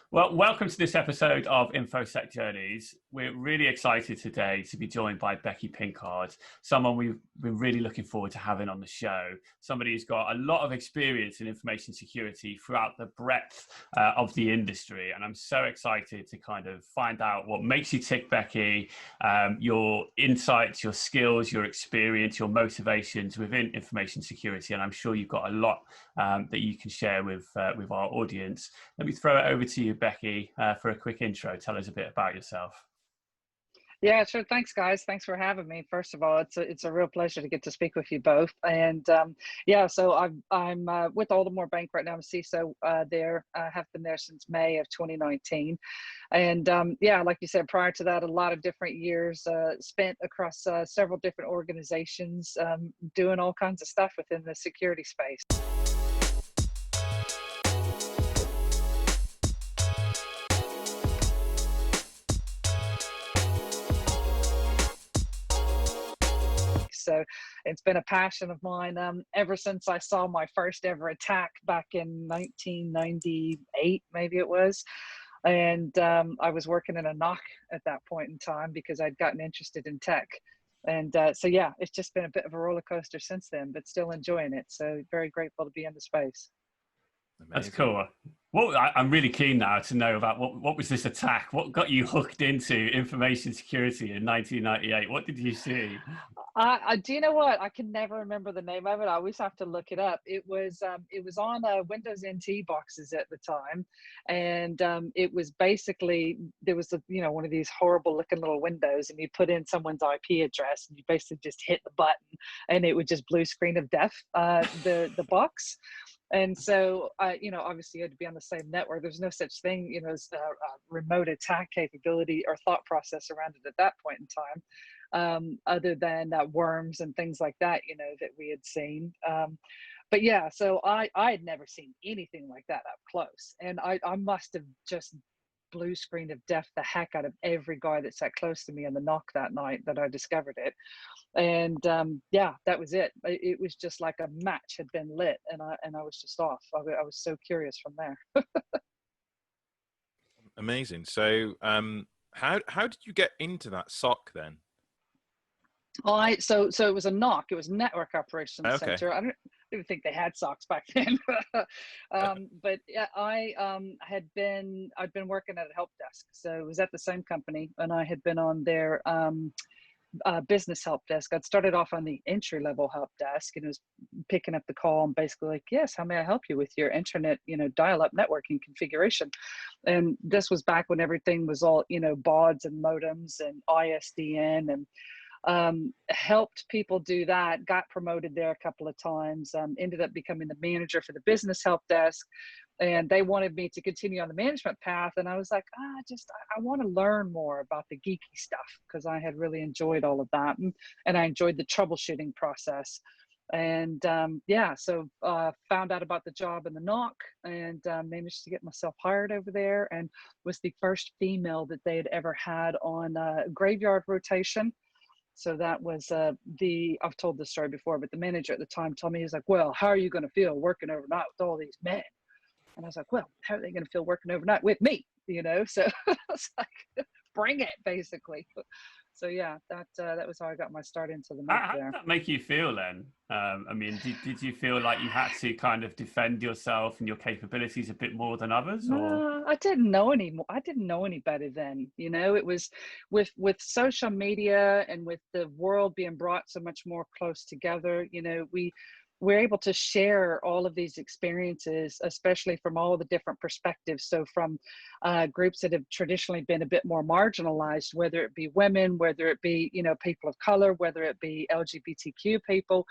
Well, welcome to this episode of InfoSec Journeys. We're really excited today to be joined by Becky Pinkard, someone we've been really looking forward to having on the show, somebody who's got a lot of experience in information security throughout the breadth of the industry. And I'm so excited to kind of find out what makes you tick, Becky, your insights, your skills, your experience, your motivations within information security. And I'm sure you've got a lot that you can share with our audience. Let me throw it over to you, Becky, for a quick intro. Tell us a bit about yourself. Yeah, sure. Thanks, guys. Thanks for having me. First of all, it's a real pleasure to get to speak with you both. And so I'm with Aldermore Bank right now. I'm CISO there. I have been there since May of 2019. And like you said, prior to that, a lot of different years spent across several different organizations doing all kinds of stuff within the security space. So it's been a passion of mine ever since I saw my first ever attack back in 1998, maybe it was. And I was working in a NOC at that point in time because I'd gotten interested in tech. And it's just been a bit of a roller coaster since then, but still enjoying it. So very grateful to be in the space. Amazing. That's cool. Well, I'm really keen now to know about what was this attack? What got you hooked into information security in 1998? What did you see? Do you know what? I can never remember the name of it. I always have to look it up. It was on Windows NT boxes at the time, and it was basically there was one of these horrible looking little windows, and you put in someone's IP address, and you basically just hit the button, and it would just blue screen of death the box. And so, obviously you had to be on the same network. There's no such thing, as a remote attack capability or thought process around it at that point in time, other than worms and things like that, that we had seen. So I had never seen anything like that up close. And I must have just blue screen of death the heck out of every guy that sat close to me in the NOC that night that I discovered it. And that was it. It was just like a match had been lit, and I was just off. I was so curious from there. Amazing. So how did you get into that SOC then? So it was a NOC. It was Network Operations Center. I don't even think they had SOCs back then. But yeah, I'd been working at a help desk. So it was at the same company, and I had been on their business help desk. I'd started off on the entry level help desk, and it was picking up the call and basically like, yes, how may I help you with your internet, dial-up networking configuration? And this was back when everything was all, bauds and modems and ISDN, and helped people do that, got promoted there a couple of times, ended up becoming the manager for the business help desk. And they wanted me to continue on the management path. And I was like, I want to learn more about the geeky stuff, because I had really enjoyed all of that. And I enjoyed the troubleshooting process. And found out about the job in the NOC, and managed to get myself hired over there, and was the first female that they had ever had on graveyard rotation. So that was I've told this story before, but the manager at the time told me, he's like, well, how are you going to feel working overnight with all these men? And I was like, well, how are they going to feel working overnight with me? So it's like, bring it, basically. So yeah, that was how I got my start into the NOC there. How did that make you feel then? Did you feel like you had to kind of defend yourself and your capabilities a bit more than others? Or? I didn't know any better then. It was with social media and with the world being brought so much more close together. We're able to share all of these experiences, especially from all the different perspectives. So from groups that have traditionally been a bit more marginalized, whether it be women, whether it be, people of color, whether it be LGBTQ people,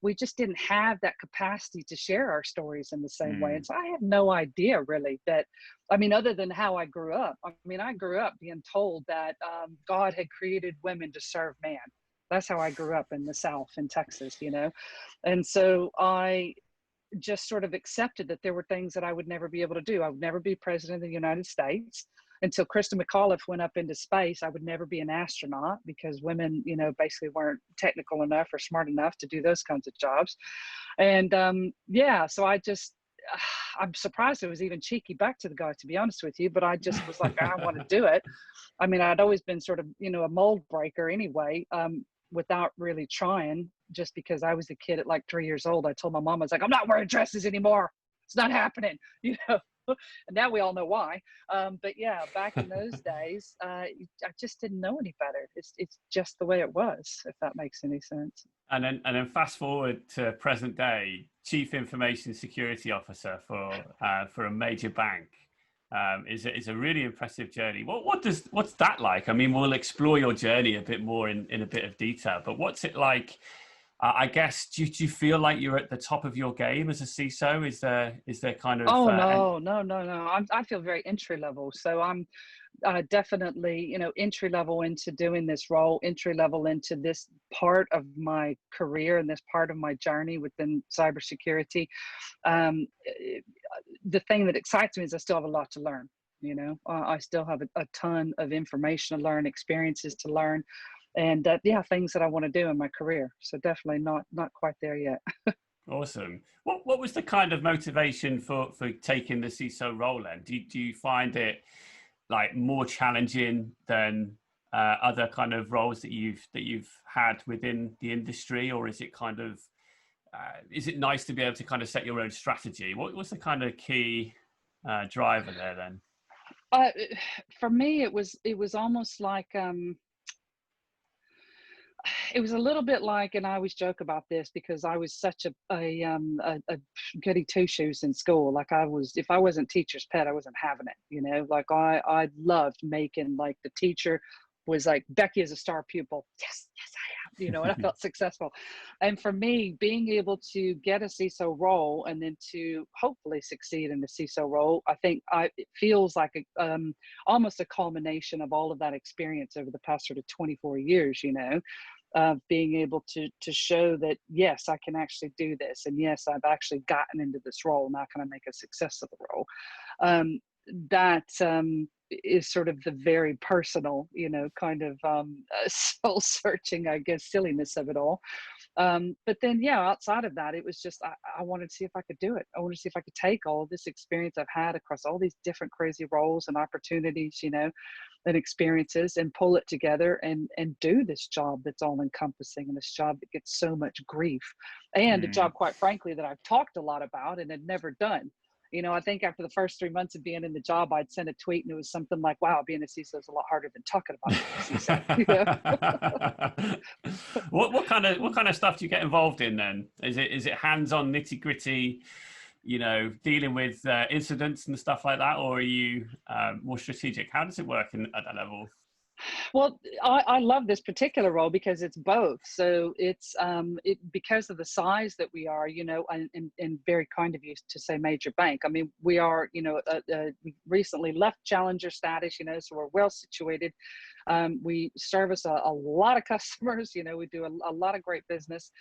we just didn't have that capacity to share our stories in the same way. And so I had no idea really other than how I grew up. I grew up being told that God had created women to serve man. That's how I grew up in the South in Texas, And so I just sort of accepted that there were things that I would never be able to do. I would never be president of the United States. Until Krista McAuliffe went up into space, I would never be an astronaut, because women, basically weren't technical enough or smart enough to do those kinds of jobs. And so I just I'm surprised it was even cheeky back to the guy, to be honest with you, but I just was like, I want to do it. I mean, I'd always been sort of, a mold breaker anyway, without really trying, just because I was a kid at like 3 years old. I told my mom, I was like, I'm not wearing dresses anymore. It's not happening, and now we all know why. But yeah, back in those days, I just didn't know any better. It's just the way it was, if that makes any sense. And then fast forward to present day, Chief Information Security Officer for a major bank. Is a really impressive journey. What's that like? I mean, we'll explore your journey a bit more in a bit of detail, but what's it like? I guess, do you feel like you're at the top of your game as a CISO? Is there kind of? Oh, no. I feel very entry level. So I'm definitely, entry level into doing this role, entry level into this part of my career and this part of my journey within cybersecurity. The thing that excites me is I still have a lot to learn. I still have a ton of information to learn, experiences to learn, and things that I want to do in my career. So definitely not quite there yet. Awesome. What was the kind of motivation for taking the CISO role then? Do you find it like more challenging than other kind of roles that you've had within the industry, or is it kind of is it nice to be able to kind of set your own strategy? What was the kind of key driver there then? For me, it was almost like it was a little bit like, and I always joke about this because I was such a goody two shoes in school. Like if I wasn't teacher's pet, I wasn't having it. Like I loved making, like, the teacher was like, Becky is a star pupil. Yes, I am. And I felt successful. And for me, being able to get a CISO role and then to hopefully succeed in the CISO role, I think it feels like almost a culmination of all of that experience over the past sort of 24 years, of being able to show that, yes, I can actually do this. And yes, I've actually gotten into this role. Now can I make a success of the role? That is sort of the very personal, kind of soul searching, I guess, silliness of it all. But then, outside of that, it was just, I wanted to see if I could do it. I wanted to see if I could take all of this experience I've had across all these different crazy roles and opportunities, and experiences, and pull it together and do this job that's all encompassing, and this job that gets so much grief, and a job, quite frankly, that I've talked a lot about and had never done. I think after the first 3 months of being in the job, I'd send a tweet and it was something like, wow, being a CISO is a lot harder than talking about being a CISO. What kind of stuff do you get involved in then? Is it hands-on, nitty-gritty, dealing with incidents and stuff like that, or are you more strategic? How does it work at that level? Well, I love this particular role because it's both. So it's because of the size that we are, and very kind of you to say major bank. I mean, we are, we recently left challenger status, so we're well situated. We service a lot of customers, we do a lot of great business.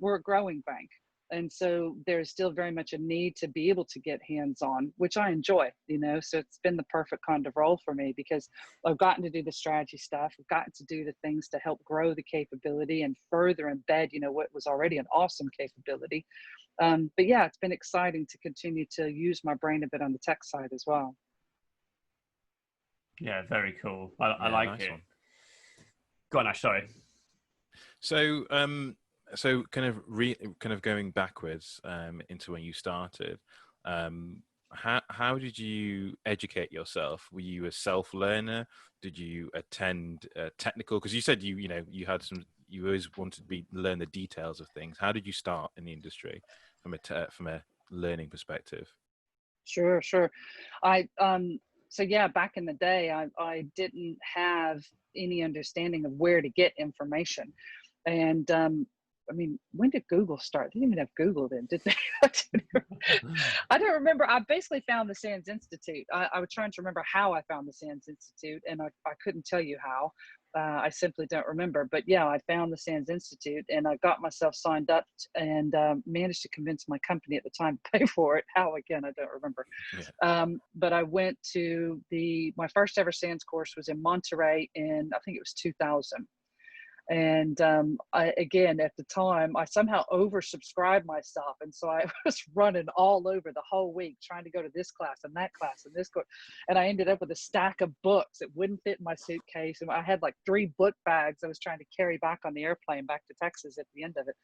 We're a growing bank. And so there's still very much a need to be able to get hands-on, which I enjoy, so it's been the perfect kind of role for me because I've gotten to do the strategy stuff. I've gotten to do the things to help grow the capability and further embed, what was already an awesome capability. But yeah, it's been exciting to continue to use my brain a bit on the tech side as well. Yeah, very cool. I like nice it. One. Go on, Ash, sorry. So kind of going backwards into when you started, how did you educate yourself? Were you a self-learner? Did you attend technical? Because you said you always wanted to learn the details of things. How did you start in the industry from a learning perspective? Sure. So yeah, back in the day, I didn't have any understanding of where to get information, and I mean, when did Google start? They didn't even have Google then, did they? I don't remember. I basically found the SANS Institute. I was trying to remember how I found the SANS Institute, and I couldn't tell you how. I simply don't remember. But yeah, I found the SANS Institute, and I got myself signed up and managed to convince my company at the time to pay for it. How, again, I don't remember. Yeah. But I went to my first ever SANS course was in Monterey in, I think it was 2000. And again, at the time, I somehow oversubscribed myself. And so I was running all over the whole week, trying to go to this class and that class and this course. And I ended up with a stack of books that wouldn't fit in my suitcase. And I had like 3 book bags I was trying to carry back on the airplane back to Texas at the end of it.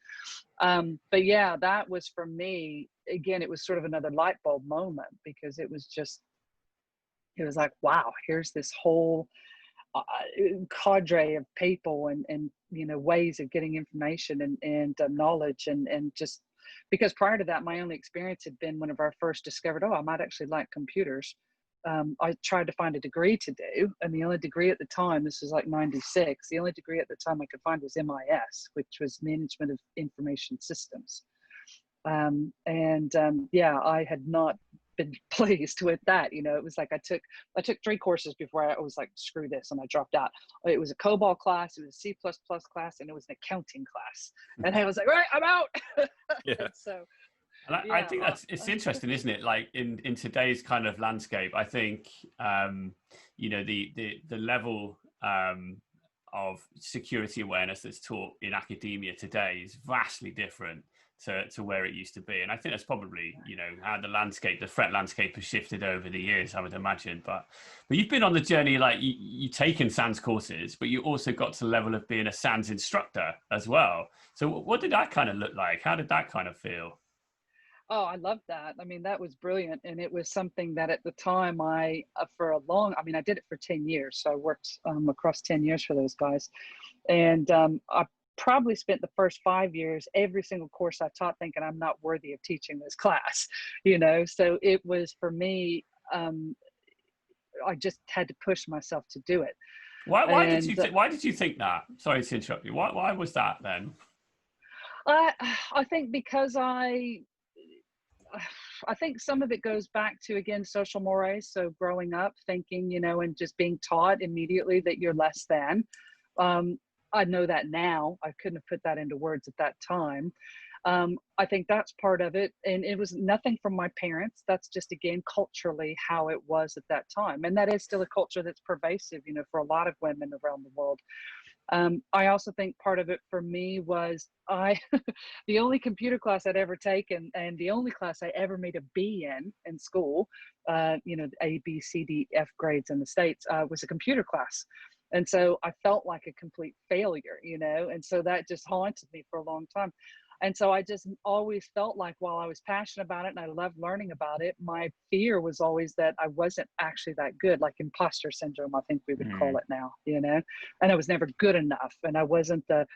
But yeah, that was for me, again, it was sort of another light bulb moment, because it was like, wow, here's this whole cadre of people and ways of getting information and knowledge, and just because prior to that, my only experience had been whenever I first discovered, I might actually like computers. I tried to find a degree to do, and the only degree at the time, this was like 96, the only degree at the time I could find was MIS, which was Management of Information Systems. Yeah, I had not been pleased with that. It was like I took 3 courses before I was like, screw this, and I dropped out. It was a COBOL class, it was a C++ class, and it was an accounting class. And I was like, right, I'm out. Yeah. So and I think it's interesting, isn't it? Like in today's kind of landscape, I think the level of security awareness that's taught in academia today is vastly different to where it used to be. And I think that's probably, how the threat landscape has shifted over the years, I would imagine. But you've been on the journey, like you've taken SANS courses, but you also got to the level of being a SANS instructor as well. So what did that kind of look like? How did that kind of feel? Oh, I love that. I mean, that was brilliant. And it was something that at the time I did it for 10 years. So I worked across 10 years for those guys. And I probably spent the first 5 years, every single course I taught, thinking I'm not worthy of teaching this class, So it was, for me, I just had to push myself to do it. Why did you think that? Sorry to interrupt you. Why was that then? I think because I think some of it goes back to, again, social mores. So growing up thinking, and just being taught immediately that you're less than. I know that now. I couldn't have put that into words at that time. I think that's part of it. And it was nothing from my parents. That's just, again, culturally how it was at that time. And that is still a culture that's pervasive, for a lot of women around the world. I also think part of it for me was the only computer class I'd ever taken, and the only class I ever made a B in school, A, B, C, D, F grades in the States, was a computer class. And so I felt like a complete failure, and so that just haunted me for a long time. And so I just always felt like, while I was passionate about it and I loved learning about it, my fear was always that I wasn't actually that good, like imposter syndrome, I think we would call it now, and I was never good enough. And I wasn't the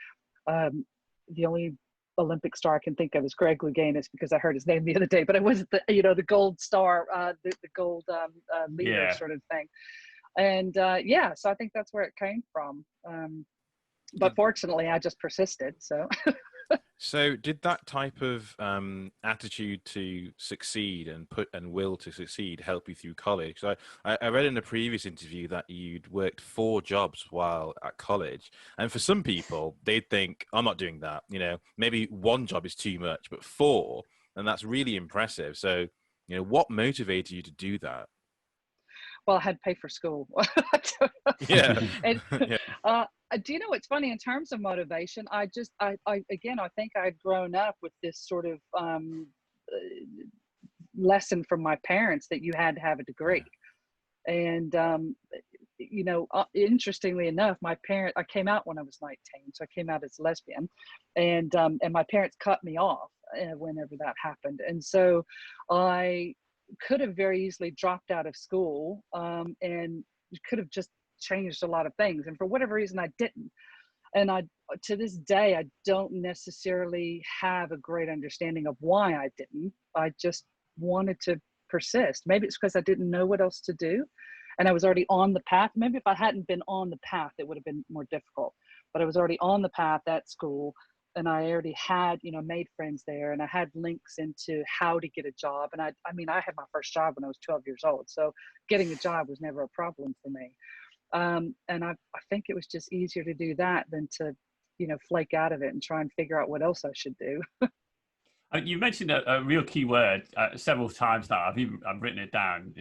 only Olympic star I can think of is Greg Louganis, because I heard his name the other day, but I wasn't the gold star, the gold leader sort of thing. And so I think that's where it came from. But fortunately, I just persisted. So. So did that type of attitude to succeed and will to succeed help you through college? So I read in a previous interview that you'd worked 4 jobs while at college. And for some people, they'd think, I'm not doing that. Maybe 1 job is too much, but 4, and that's really impressive. So, what motivated you to do that? Well, I had to pay for school. Yeah. And, do you know what's funny in terms of motivation? I think I'd grown up with this sort of lesson from my parents that you had to have a degree. And, interestingly enough, I came out when I was 19, so I came out as lesbian, and my parents cut me off whenever that happened. And so I could have very easily dropped out of school and could have just changed a lot of things. And for whatever reason, I didn't. And to this day, I don't necessarily have a great understanding of why I didn't. I just wanted to persist. Maybe it's because I didn't know what else to do. And I was already on the path. Maybe if I hadn't been on the path, it would have been more difficult. But I was already on the path at school. And I already had, made friends there, and I had links into how to get a job. And I had my first job when I was 12 years old. So getting a job was never a problem for me. And I think it was just easier to do that than to, flake out of it and try and figure out what else I should do. You mentioned a real key word several times now. I've written it down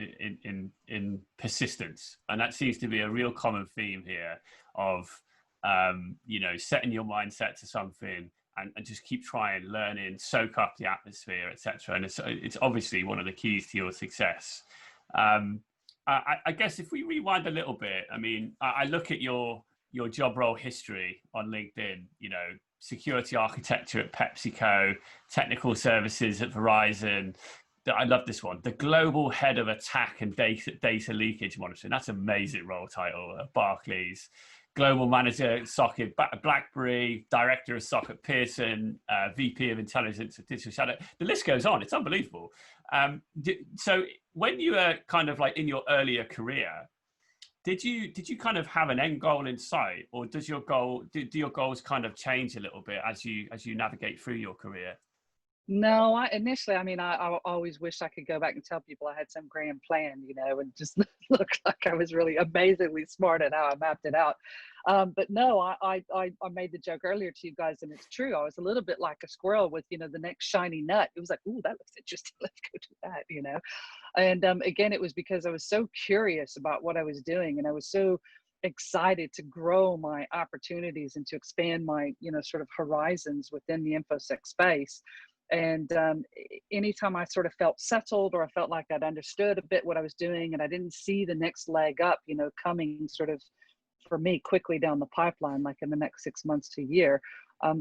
in persistence. And that seems to be a real common theme here of you know, setting your mindset to something and just keep trying, learning, soak up the atmosphere, etc. And it's obviously one of the keys to your success. I guess if we rewind a little bit, I mean, I look at your job role history on LinkedIn, you know, security architecture at PepsiCo, technical services at Verizon. I love this one, the global head of attack and data leakage monitoring. That's an amazing role title at Barclays. Global manager at SOC at Blackberry, director of SOC at Pearson, VP of intelligence at Digital Shadow. The list goes on. It's unbelievable. So when you were kind of like in your earlier career, did you kind of have an end goal in sight, or do your goals kind of change a little bit as you navigate through your career? No, initially, I mean, I always wish I could go back and tell people I had some grand plan, you know, and just look like I was really amazingly smart at how I mapped it out. But no, I made the joke earlier to you guys, and it's true. I was a little bit like a squirrel with, you know, the next shiny nut. It was like, ooh, that looks interesting. Let's go do that, you know. And again, it was because I was so curious about what I was doing, and I was so excited to grow my opportunities and to expand my, you know, sort of horizons within the InfoSec space. And anytime I sort of felt settled, or I felt like I'd understood a bit what I was doing, and I didn't see the next leg up, you know, coming sort of for me quickly down the pipeline, like in the next 6 months to a year, I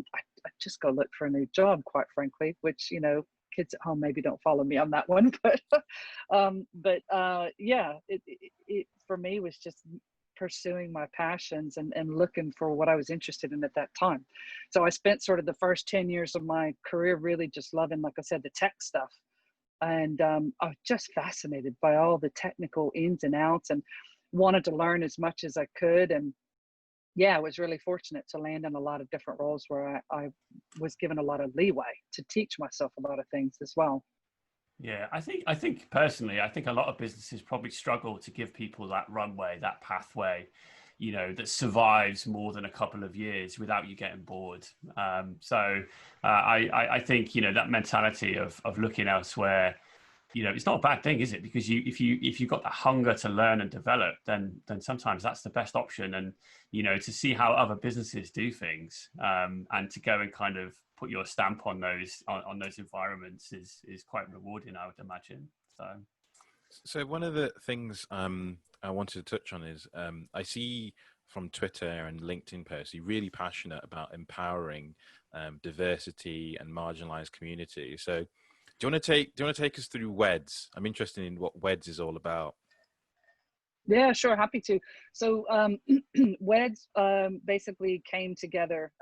just go look for a new job, quite frankly, which, you know, kids at home maybe don't follow me on that one, but yeah, it for me was just pursuing my passions and looking for what I was interested in at that time. So I spent sort of the first 10 years of my career really just loving, like I said, the tech stuff. And I was just fascinated by all the technical ins and outs, and wanted to learn as much as I could. And yeah, I was really fortunate to land in a lot of different roles where I was given a lot of leeway to teach myself a lot of things as well. Yeah, I think personally, I think a lot of businesses probably struggle to give people that runway, that pathway, you know, that survives more than a couple of years without you getting bored. I think, you know, that mentality of looking elsewhere, you know, it's not a bad thing, is it? Because if you've got that hunger to learn and develop, then sometimes that's the best option. And, you know, to see how other businesses do things, and to go and kind of put your stamp on those environments is quite rewarding, I would imagine. So one of the things I wanted to touch on is I see from Twitter and LinkedIn posts you're really passionate about empowering diversity and marginalized communities. So do you want to take us through Weds? I'm interested in what Weds is all about. Yeah, sure, happy to. So Weds basically came together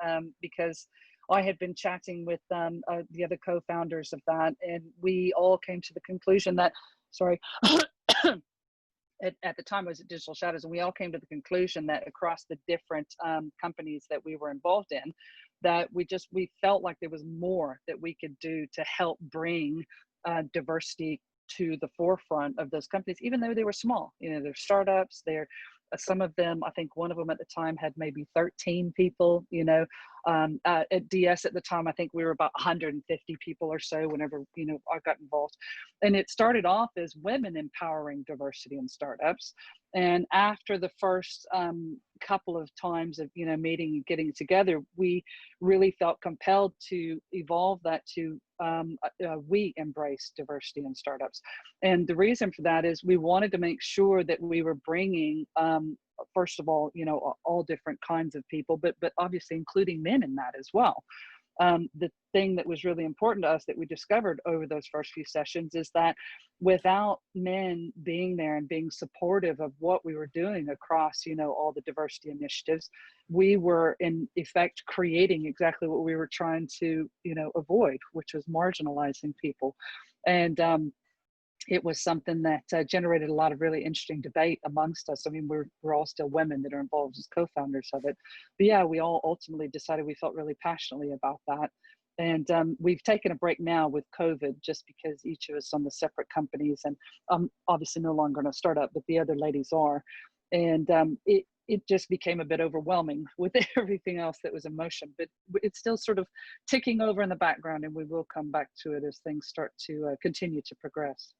because I had been chatting with the other co-founders of that, and we all came to the conclusion that, sorry, at the time I was at Digital Shadows, and we all came to the conclusion that across the different companies that we were involved in, that we felt like there was more that we could do to help bring diversity to the forefront of those companies, even though they were small. You know, they're startups. They're some of them, I think one of them at the time had maybe 13 people, you know. At DS at the time, I think we were about 150 people or so whenever, you know, I got involved. And it started off as women empowering diversity in startups. And after the first couple of times of, you know, meeting and getting together, we really felt compelled to evolve that to we embrace diversity in startups. And the reason for that is we wanted to make sure that we were bringing, first of all, you know, all different kinds of people, but obviously including men in that as well. The thing that was really important to us that we discovered over those first few sessions is that without men being there and being supportive of what we were doing across, you know, all the diversity initiatives, we were in effect creating exactly what we were trying to, you know, avoid, which was marginalizing people. And it was something that generated a lot of really interesting debate amongst us. I mean, we're all still women that are involved as co-founders of it. But yeah, we all ultimately decided we felt really passionately about that. And we've taken a break now with COVID just because each of us on the separate companies, and obviously no longer in a startup, but the other ladies are. And it just became a bit overwhelming with everything else that was in motion, but it's still sort of ticking over in the background, and we will come back to it as things start to continue to progress.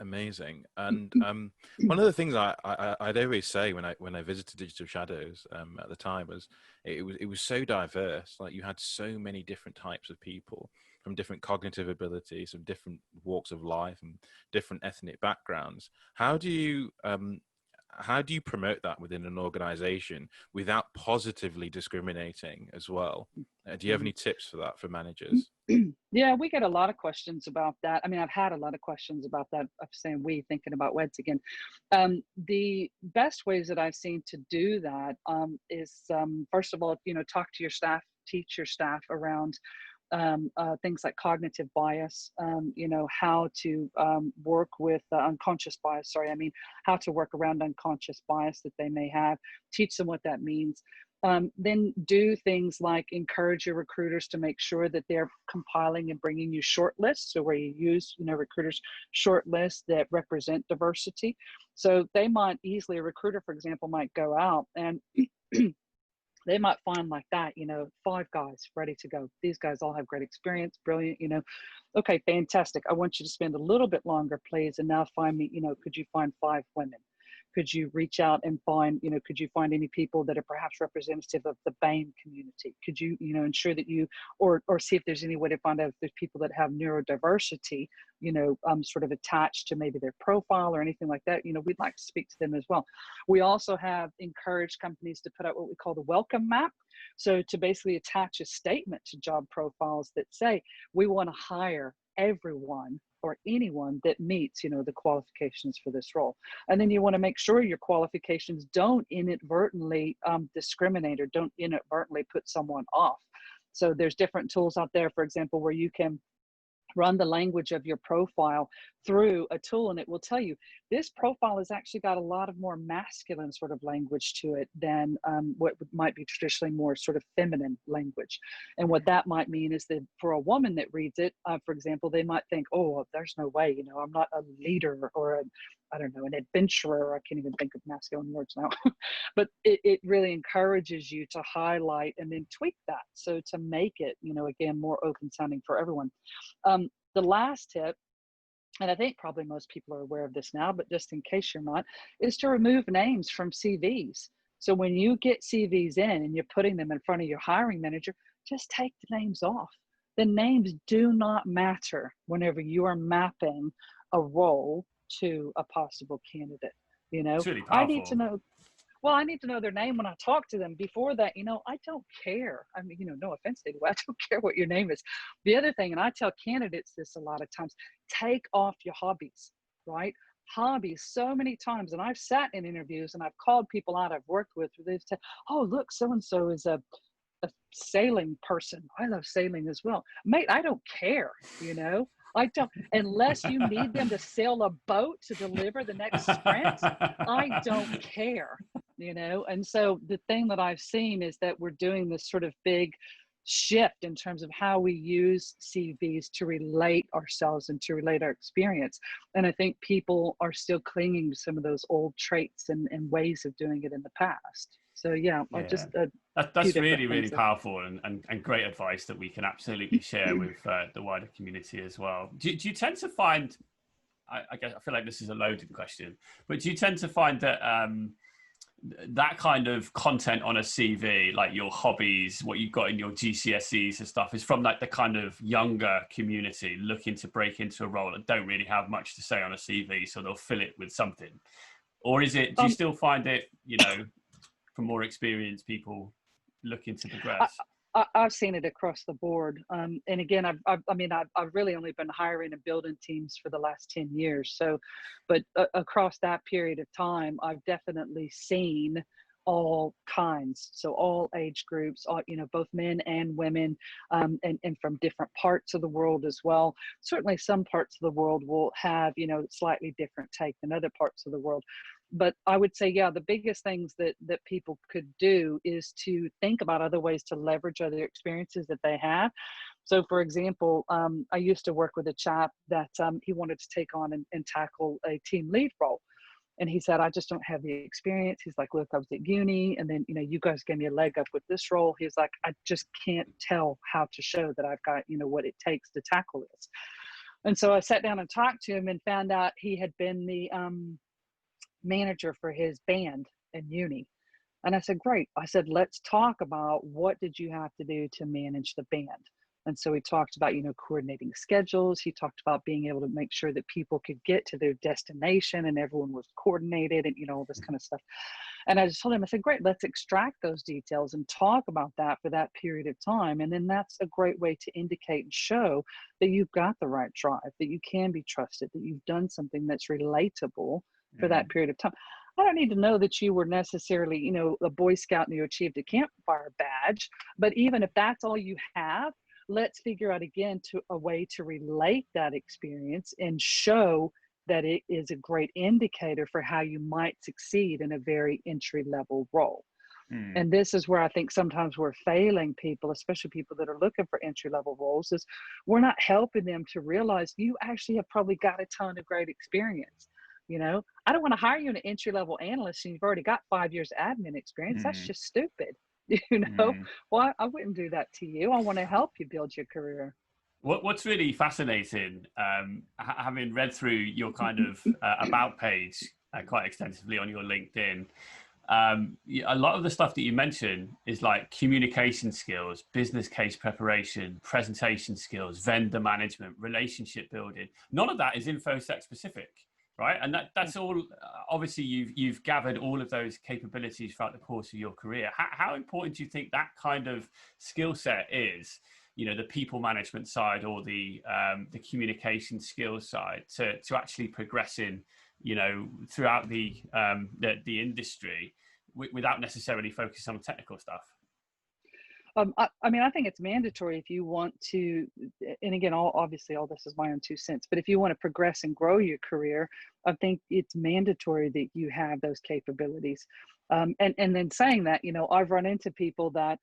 Amazing. And one of the things I'd always say when I visited Digital Shadows at the time was it was so diverse. Like, you had so many different types of people from different cognitive abilities, from different walks of life, and different ethnic backgrounds. How do you promote that within an organization without positively discriminating as well? Do you have any tips for that for managers? Yeah, we get a lot of questions about that. I mean, I've had a lot of questions about that. I'm saying we, thinking about Weds again. The best ways that I've seen to do that is, first of all, talk to your staff, teach your staff around things like cognitive bias, how to work with unconscious bias. How to work around unconscious bias that they may have, teach them what that means. Then do things like encourage your recruiters to make sure that they're compiling and bringing you short lists. So where you use, recruiters' short lists that represent diversity. So they might easily, a recruiter, for example, might go out and they might find like that, 5 guys ready to go. These guys all have great experience, brilliant, Okay, fantastic. I want you to spend a little bit longer, please. And now find me, could you find 5 women? Could you reach out and find, could you find any people that are perhaps representative of the BAME community? Could you, ensure that you, or see if there's any way to find out if there's people that have neurodiversity, sort of attached to maybe their profile or anything like that. We'd like to speak to them as well. We also have encouraged companies to put out what we call the welcome map. So to basically attach a statement to job profiles that say, we want to hire everyone or anyone that meets, the qualifications for this role. And then you want to make sure your qualifications don't inadvertently discriminate or don't inadvertently put someone off. So there's different tools out there, for example, where you can run the language of your profile through a tool, and it will tell you this profile has actually got a lot of more masculine sort of language to it than what might be traditionally more sort of feminine language. And what that might mean is that for a woman that reads it, for example, they might think, oh, there's no way, I'm not a leader or an adventurer. I can't even think of masculine words now. But it really encourages you to highlight and then tweak that. So to make it, again, more open sounding for everyone. The last tip, and I think probably most people are aware of this now, but just in case you're not, is to remove names from CVs. So when you get CVs in and you're putting them in front of your hiring manager, just take the names off. The names do not matter whenever you are mapping a role to a possible candidate. It's really powerful. I need to know their name when I talk to them. Before that, I don't care. I mean, no offense to you, I don't care what your name is. The other thing, and I tell candidates this a lot of times, take off your hobbies, right? Hobbies so many times, and I've sat in interviews and I've called people out I've worked with, they've said, oh, look, so-and-so is a sailing person. I love sailing as well. Mate, I don't care, I don't, unless you need them to sail a boat to deliver the next sprint, I don't care, And so the thing that I've seen is that we're doing this sort of big shift in terms of how we use CVs to relate ourselves and to relate our experience. And I think people are still clinging to some of those old traits and ways of doing it in the past. So that's really powerful and great advice that we can absolutely share with the wider community as well. Do you tend to find, I guess I feel like this is a loaded question, but do you tend to find that that kind of content on a CV, like your hobbies, what you've got in your GCSEs and stuff, is from like the kind of younger community looking to break into a role and don't really have much to say on a CV, so they'll fill it with something? Or is it, do you still find it, for more experienced people looking to progress? I've seen it across the board. And again, I've really only been hiring and building teams for the last 10 years. So, but across that period of time, I've definitely seen all kinds. So all age groups, both men and women, and from different parts of the world as well. Certainly some parts of the world will have, slightly different take than other parts of the world. But I would say, the biggest things that people could do is to think about other ways to leverage other experiences that they have. So, for example, I used to work with a chap that he wanted to take on and tackle a team lead role. And he said, I just don't have the experience. He's like, look, I was at uni, and then, you guys gave me a leg up with this role. He's like, I just can't tell how to show that I've got, what it takes to tackle this. And so I sat down and talked to him and found out he had been the manager for his band in uni. And I said, great. I said, let's talk about what did you have to do to manage the band? And so we talked about, coordinating schedules. He talked about being able to make sure that people could get to their destination and everyone was coordinated and, all this kind of stuff. And I just told him, I said, great, let's extract those details and talk about that for that period of time. And then that's a great way to indicate and show that you've got the right drive, that you can be trusted, that you've done something that's relatable for that period of time. I don't need to know that you were necessarily, a Boy Scout and you achieved a campfire badge, but even if that's all you have, let's figure out again a way to relate that experience and show that it is a great indicator for how you might succeed in a very entry-level role. And this is where I think sometimes we're failing people, especially people that are looking for entry-level roles, is we're not helping them to realize you actually have probably got a ton of great experience. I don't want to hire you an entry-level analyst and you've already got 5 years admin experience. That's just stupid. Well, I wouldn't do that to you. I want to help you build your career. What's really fascinating, having read through your kind of about page quite extensively on your LinkedIn, a lot of the stuff that you mention is like communication skills, business case preparation, presentation skills, vendor management, relationship building. None of that is InfoSec specific. Right, and that's all. Obviously, you've gathered all of those capabilities throughout the course of your career. How important do you think that kind of skill set is? The people management side or the communication skills side to actually progressing, throughout the industry without necessarily focusing on technical stuff. I think it's mandatory if you want to, and again, obviously all this is my own 2 cents, but if you want to progress and grow your career, I think it's mandatory that you have those capabilities. And then saying that, I've run into people that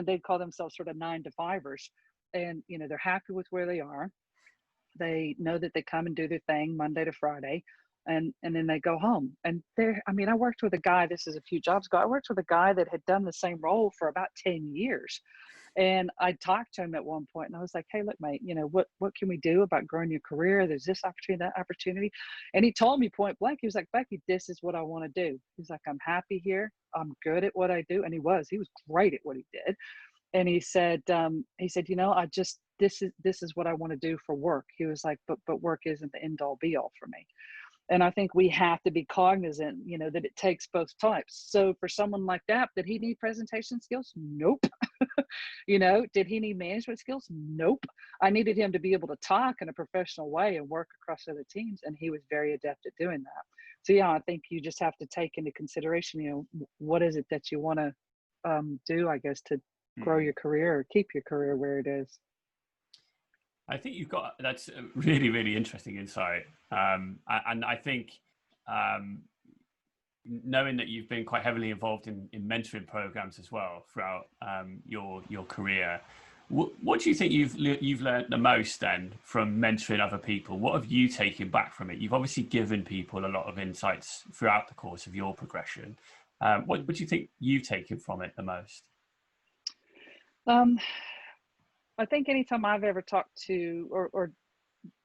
they call themselves sort of 9-to-5ers, and, they're happy with where they are. They know that they come and do their thing Monday to Friday. And then they go home. And I worked with a guy, this is a few jobs ago, I worked with a guy that had done the same role for about 10 years. And I talked to him at one point and I was like, hey, look, mate, what can we do about growing your career? There's this opportunity, that opportunity. And he told me point blank, he was like, Becky, this is what I want to do. He's like, I'm happy here. I'm good at what I do. And he was great at what he did. And he said, this is what I want to do for work. He was like, but work isn't the end all be all for me. And I think we have to be cognizant, that it takes both types. So for someone like that, did he need presentation skills? Nope. Did he need management skills? Nope. I needed him to be able to talk in a professional way and work across other teams. And he was very adept at doing that. So yeah, I think you just have to take into consideration, what is it that you want to do, I guess, to grow your career or keep your career where it is. I think that's a really, really interesting insight. And I think knowing that you've been quite heavily involved in mentoring programs as well throughout your career, what do you think you've learned the most then from mentoring other people? What have you taken back from it? You've obviously given people a lot of insights throughout the course of your progression. What do you think you've taken from it the most? I think anytime I've ever talked to, or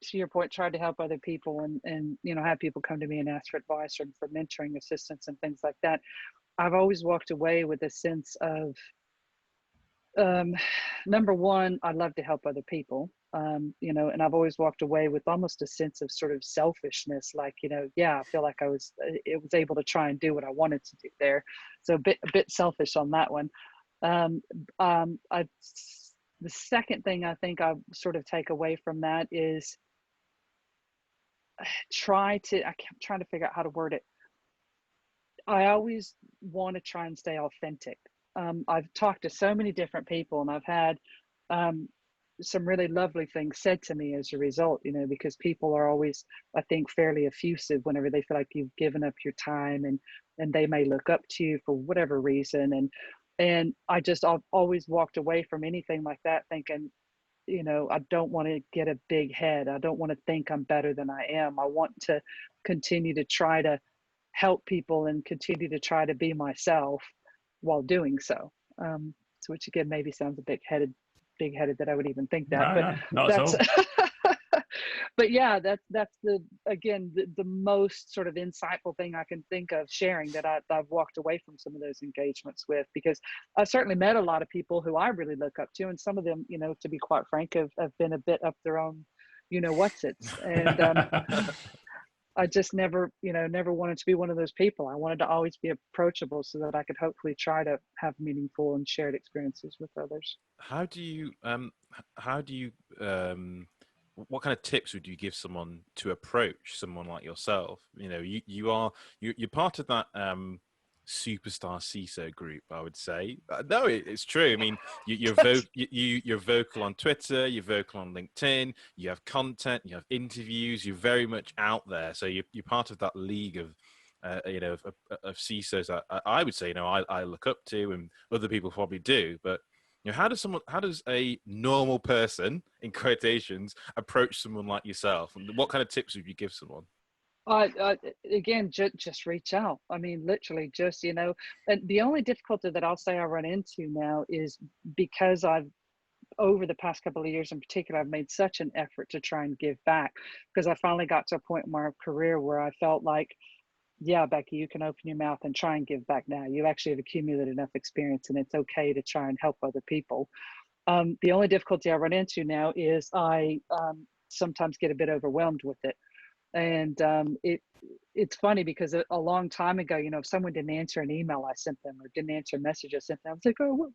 to your point, tried to help other people and have people come to me and ask for advice or for mentoring assistance and things like that, I've always walked away with a sense of, number one, I love to help other people, and I've always walked away with almost a sense of sort of selfishness, like, I feel like I was able to try and do what I wanted to do there. So a bit selfish on that one. The second thing I think I sort of take away from that is I'm trying to figure out how to word it. I always want to try and stay authentic. I've talked to so many different people and I've had some really lovely things said to me as a result, because people are always, I think, fairly effusive whenever they feel like you've given up your time and they may look up to you for whatever reason. And I've always walked away from anything like that thinking, I don't want to get a big head. I don't want to think I'm better than I am. I want to continue to try to help people and continue to try to be myself while doing so. So which again, maybe sounds a big headed that I would even think that, not at all. but yeah, that's the most sort of insightful thing I can think of sharing, that I've walked away from some of those engagements with, because I've certainly met a lot of people who I really look up to, and some of them, to be quite frank, have been a bit up their own, what's it's, and I just never wanted to be one of those people. I wanted to always be approachable so that I could hopefully try to have meaningful and shared experiences with others. How do you what kind of tips would you give someone to approach someone like yourself? You're part of that superstar CISO group, I would say. No, it's true. I mean, you're vocal on Twitter, you're vocal on LinkedIn, you have content, you have interviews, you're very much out there. So you're part of that league of of CISOs that I would say I look up to, and other people probably do. But how does a normal person, in quotations, approach someone like yourself? And what kind of tips would you give someone? Again, just reach out. I mean, literally just, and the only difficulty that I'll say I run into now is because over the past couple of years in particular, I've made such an effort to try and give back, because I finally got to a point in my career where I felt like, yeah, Becky, you can open your mouth and try and give back now. You actually have accumulated enough experience, and it's okay to try and help other people. The only difficulty I run into now is I sometimes get a bit overwhelmed with it. And it's funny because a long time ago, if someone didn't answer an email I sent them, or didn't answer a message I sent them, I was like, oh, well,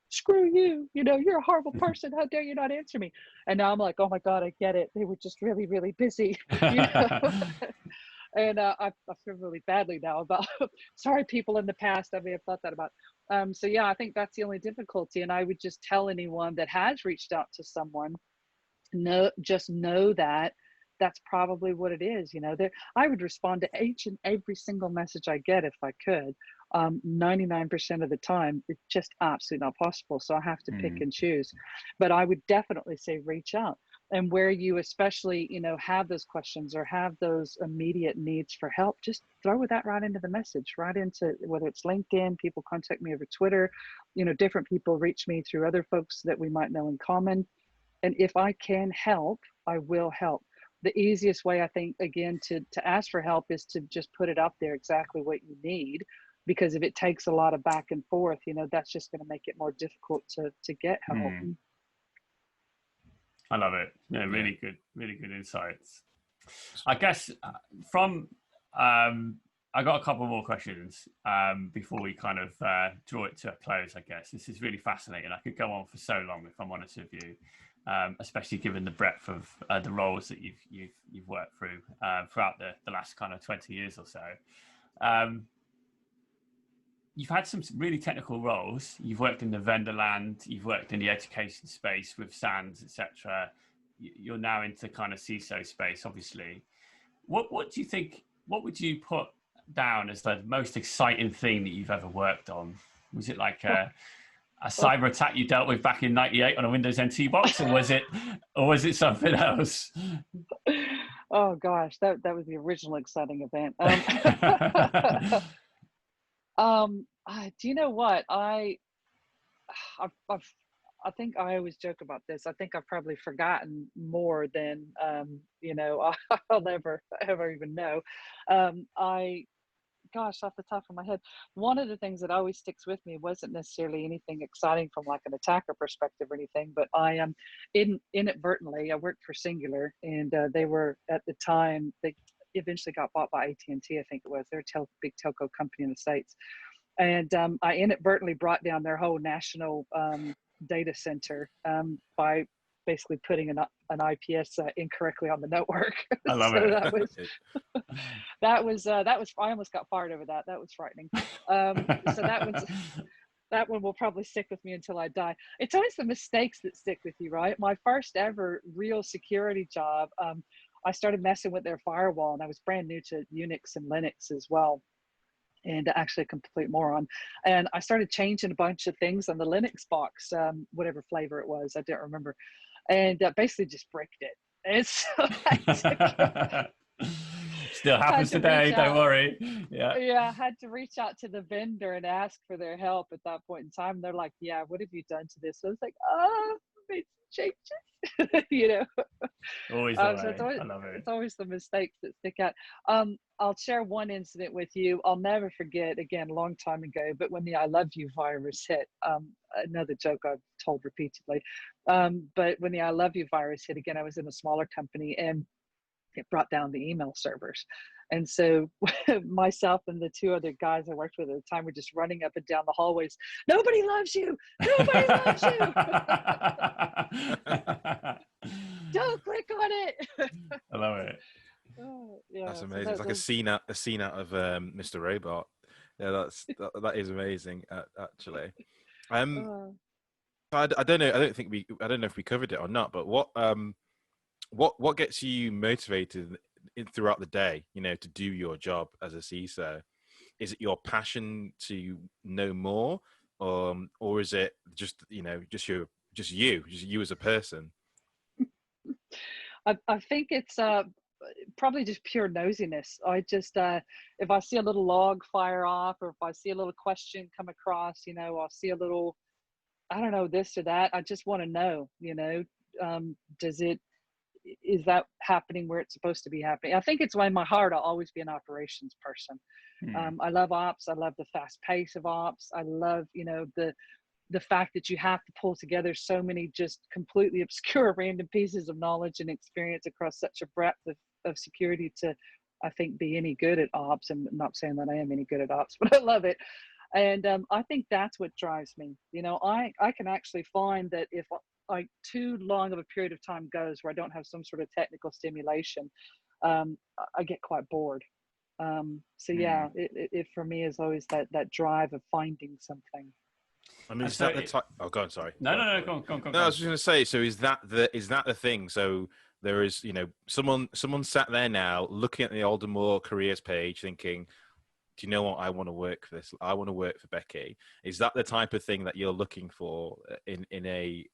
screw you. You're a horrible person. How dare you not answer me? And now I'm like, oh my God, I get it. They were just really, really busy. And I feel really badly now about, sorry, people in the past I may have thought that about. So yeah, I think that's the only difficulty. And I would just tell anyone that has reached out to someone, just know that that's probably what it is. I would respond to each and every single message I get if I could. 99% of the time, it's just absolutely not possible. So I have to pick and choose. But I would definitely say reach out. And where you especially, have those questions or have those immediate needs for help, just throw that right into the message, right into, whether it's LinkedIn, people contact me over Twitter, different people reach me through other folks that we might know in common. And if I can help, I will help. The easiest way, I think, again, to ask for help is to just put it up there exactly what you need, because if it takes a lot of back and forth, that's just going to make it more difficult to get help. I love it. Yeah, really good insights. I guess I got a couple more questions before we kind of draw it to a close. I guess this is really fascinating. I could go on for so long, if I'm honest with you. Especially given the breadth of the roles that you've worked through throughout the last kind of 20 years or so. You've had some really technical roles. You've worked in the vendor land. You've worked in the education space with SANS, etc. You're now into kind of CISO space, obviously. What do you think? What would you put down as the most exciting thing that you've ever worked on? Was it like a cyber attack you dealt with back in '98 on a Windows NT box, or was it something else? Oh gosh, that was the original exciting event. Do you know what? I think I always joke about this. I think I've probably forgotten more than I'll never even know. Gosh, off the top of my head, one of the things that always sticks with me wasn't necessarily anything exciting from like an attacker perspective or anything, but I am inadvertently, I worked for Singular, and they were, at the time, they eventually got bought by AT&T, I think it was. They're a big telco company in the States. And I inadvertently brought down their whole national data center by basically putting an IPS incorrectly on the network. I love it. That was I almost got fired over that. That was frightening. So that one will probably stick with me until I die. It's always the mistakes that stick with you, right? My first ever real security job, I started messing with their firewall, and I was brand new to Unix and Linux as well, and actually a complete moron. And I started changing a bunch of things on the Linux box, whatever flavor it was, I don't remember, and basically just bricked it. And so still happens today, don't worry. I had to reach out to the vendor and ask for their help at that point in time. They're like, yeah, what have you done to this? So I was like, made some changes, you know. Always the So way. I love it. it's always the mistakes that stick out. I'll share one incident with you. I'll never forget, again, a long time ago, but when the I love you virus hit, another joke I've told repeatedly, but when the I love you virus hit, again, I was in a smaller company, and it brought down the email servers. And so myself and the two other guys I worked with at the time were just running up and down the hallways. Nobody loves you. Nobody loves you. Don't click on it. I love it. Oh, yeah, That's so amazing. It's like a scene out of Mr. Robot. Yeah, that is amazing, actually. I don't know. I don't know if we covered it or not. But what gets you motivated throughout the day? You know, to do your job as a CISO. Is it your passion to know more, or is it just you as a person? I think it's probably just pure nosiness. I just if I see a little log fire off, or if I see a little question come across, you know, I'll see a little, I don't know, this or that. I just want to know, you know, is that happening where it's supposed to be happening? I think it's why in my heart I'll always be an operations person. I love ops. I love the fast pace of ops. I love, you know, the fact that you have to pull together so many just completely obscure random pieces of knowledge and experience across such a breadth of security to, I think, be any good at ops. I'm not saying that I am any good at ops, but I love it. And I think that's what drives me. You know, I can actually find that if like too long of a period of time goes where I don't have some sort of technical stimulation, I get quite bored. So yeah, it for me is always that drive of finding something. I mean, is that the type? Oh, go on. Sorry. No, go on. No, I was just going to say. So is that the thing? So there is, you know, someone sat there now looking at the Aldermore careers page, thinking, do you know what? I want to work for this. I want to work for Becky. Is that the type of thing that you're looking for in a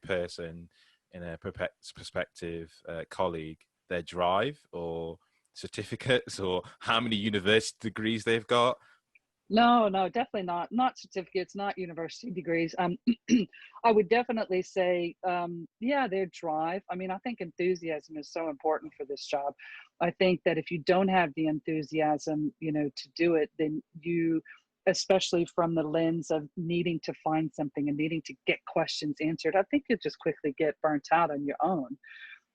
person, in a prospective colleague? Their drive, or certificates, or how many university degrees they've got? No, definitely not certificates, not university degrees. I would definitely say, yeah, their drive. I mean, I think enthusiasm is so important for this job. I think that if you don't have the enthusiasm, you know, to do it, then you, especially from the lens of needing to find something and needing to get questions answered, I think you'll just quickly get burnt out on your own.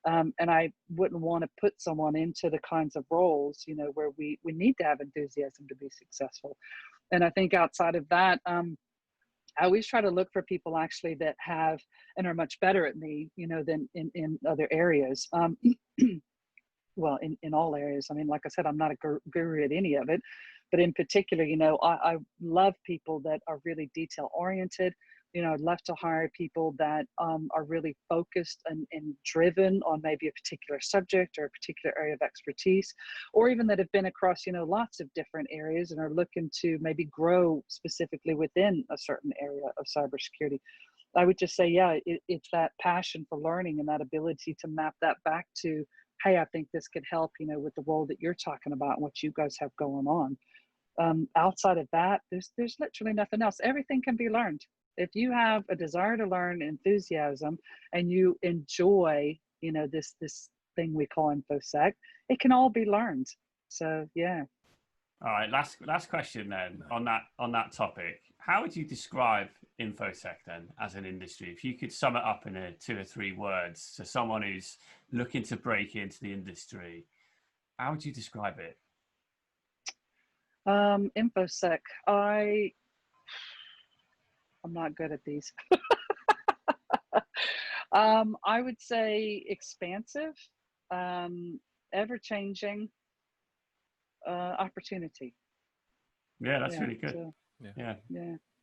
And I wouldn't want to put someone into the kinds of roles, you know, where we need to have enthusiasm to be successful. And I think outside of that, I always try to look for people actually that have and are much better at me, you know, than in other areas. Well, in all areas. I mean, like I said, I'm not a guru at any of it, but in particular, you know, I love people that are really detail oriented. You know, I'd love to hire people that are really focused and driven on maybe a particular subject or a particular area of expertise, or even that have been across, you know, lots of different areas and are looking to maybe grow specifically within a certain area of cybersecurity. I would just say, yeah, it's that passion for learning and that ability to map that back to, hey, I think this could help, you know, with the role that you're talking about and what you guys have going on. Outside of that, there's literally nothing else. Everything can be learned. If you have a desire to learn, enthusiasm, and you enjoy, you know, this thing we call InfoSec, it can all be learned. So yeah. All right, last question then on that topic. How would you describe InfoSec then as an industry? If you could sum it up in 2 or 3 words to someone who's looking to break into the industry, how would you describe it? InfoSec, I'm not good at these. I would say expansive, ever-changing, opportunity. Yeah, that's really good. So, yeah.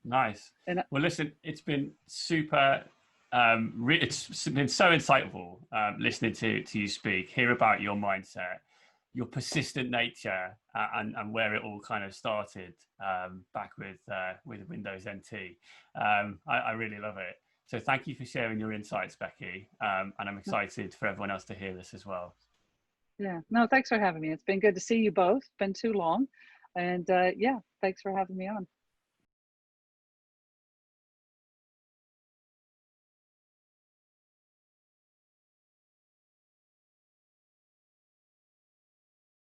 Nice. And well, listen, it's been super. It's been so insightful listening to you speak, hear about your mindset, your persistent nature, and where it all kind of started back with Windows NT. I really love it. So thank you for sharing your insights, Becky. And I'm excited for everyone else to hear this as well. Yeah, no, thanks for having me. It's been good to see you both. It's been too long. And yeah, thanks for having me on.